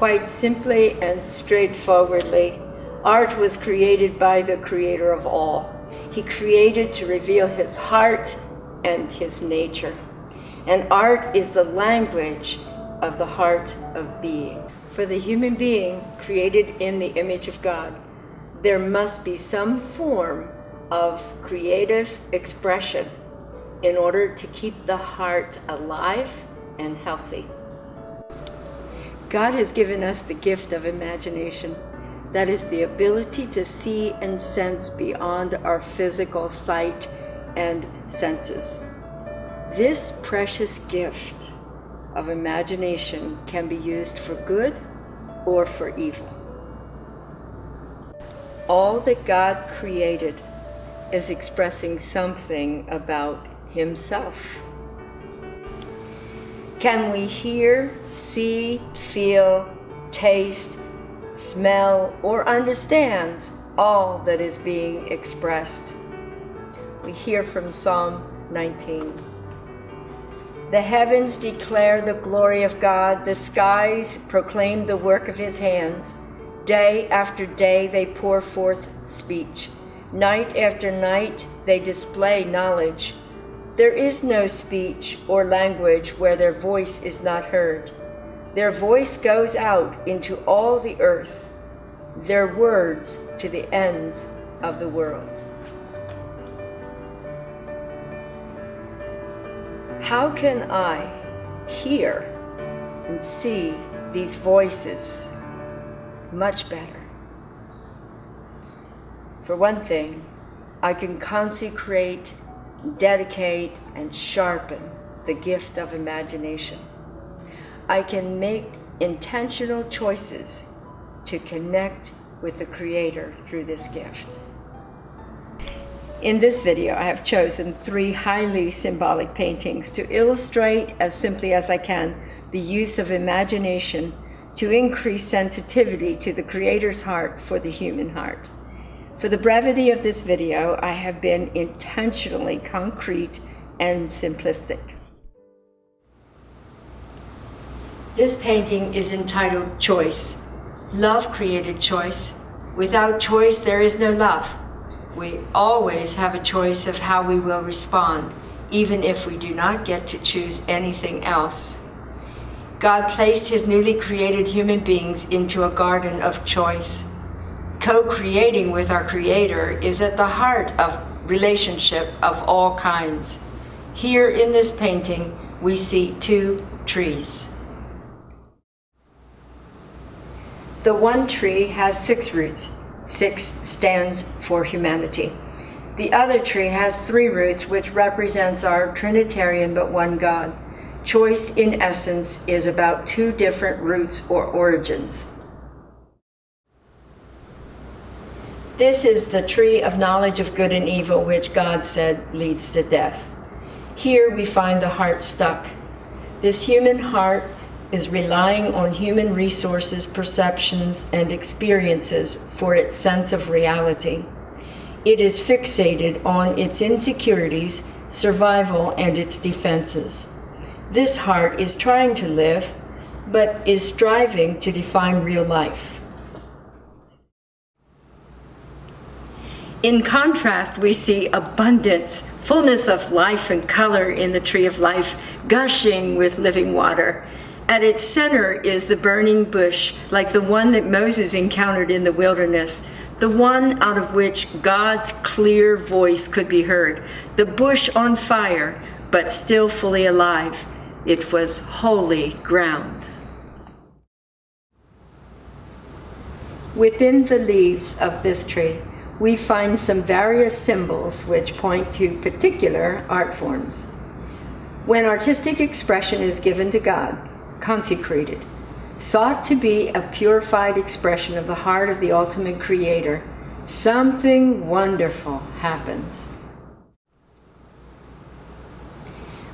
Quite simply and straightforwardly, art was created by the Creator of all. He created to reveal his heart and his nature. And art is the language of the heart of being. For the human being created in the image of God, there must be some form of creative expression in order to keep the heart alive and healthy. God has given us the gift of imagination. That is the ability to see and sense beyond our physical sight and senses. This precious gift of imagination can be used for good or for evil. All that God created is expressing something about himself. Can we hear, see, feel, taste, smell, or understand all that is being expressed? We hear from Psalm 19. The heavens declare the glory of God, the skies proclaim the work of his hands. Day after day they pour forth speech. Night after night they display knowledge. There is no speech or language where their voice is not heard. Their voice goes out into all the earth, their words to the ends of the world. How can I hear and see these voices much better? For one thing, I can consecrate, dedicate, and sharpen the gift of imagination. I can make intentional choices to connect with the Creator through this gift. In this video, I have chosen 3 highly symbolic paintings to illustrate as simply as I can the use of imagination to increase sensitivity to the Creator's heart for the human heart. For the brevity of this video, I have been intentionally concrete and simplistic. This painting is entitled Choice. Love created choice. Without choice, there is no love. We always have a choice of how we will respond, even if we do not get to choose anything else. God placed his newly created human beings into a garden of choice. Co-creating with our Creator is at the heart of relationship of all kinds. Here in this painting, we see 2 trees. The one tree has 6 roots. 6 stands for humanity. The other tree has 3 roots, which represents our Trinitarian but one God. Choice, in essence, is about 2 different roots or origins. This is the tree of knowledge of good and evil, which God said leads to death. Here we find the heart stuck. This human heart is relying on human resources, perceptions, and experiences for its sense of reality. It is fixated on its insecurities, survival, and its defenses. This heart is trying to live, but is striving to define real life. In contrast, we see abundance, fullness of life and color in the tree of life, gushing with living water. At its center is the burning bush, like the one that Moses encountered in the wilderness, the one out of which God's clear voice could be heard. The bush on fire, but still fully alive. It was holy ground. Within the leaves of this tree, we find some various symbols which point to particular art forms. When artistic expression is given to God, consecrated, sought to be a purified expression of the heart of the ultimate Creator, something wonderful happens.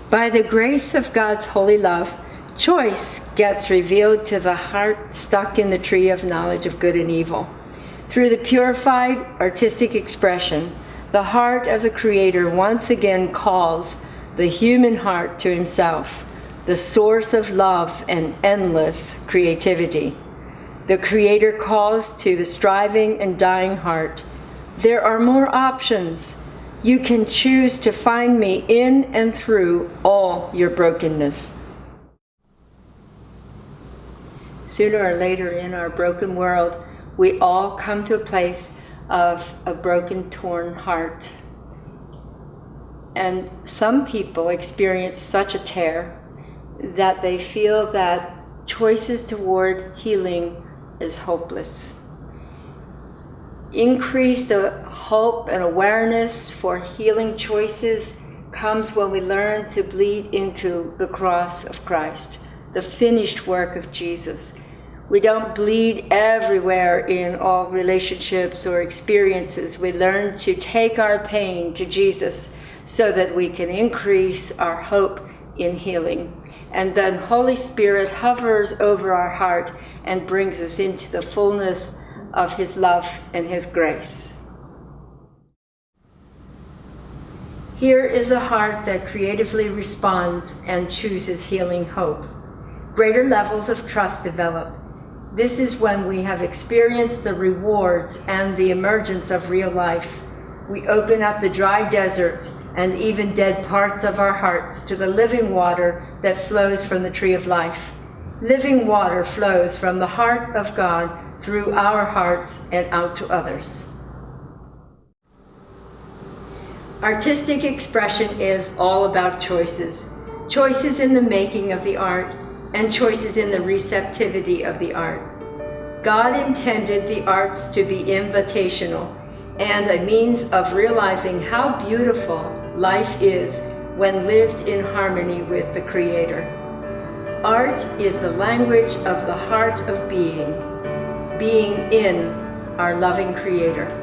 By the grace of God's holy love, choice gets revealed to the heart stuck in the tree of knowledge of good and evil. Through the purified artistic expression, the heart of the Creator once again calls the human heart to himself, the source of love and endless creativity. the Creator calls to the striving and dying heart. There are more options. You can choose to find me in and through all your brokenness. Sooner or later in our broken world, we all come to a place of a broken, torn heart. And some people experience such a tear that they feel that choices toward healing is hopeless. Increased hope and awareness for healing choices comes when we learn to bleed into the cross of Christ, the finished work of Jesus. We don't bleed everywhere in all relationships or experiences. We learn to take our pain to Jesus so that we can increase our hope in healing. And then Holy Spirit hovers over our heart and brings us into the fullness of His love and His grace. Here is a heart that creatively responds and chooses healing hope. Greater levels of trust develop. This is when we have experienced the rewards and the emergence of real life. We open up the dry deserts and even dead parts of our hearts to the living water that flows from the tree of life. Living water flows from the heart of God through our hearts and out to others. Artistic expression is all about choices. Choices in the making of the art and choices in the receptivity of the art. God intended the arts to be invitational and a means of realizing how beautiful life is when lived in harmony with the Creator. Art is the language of the heart of being in our loving Creator.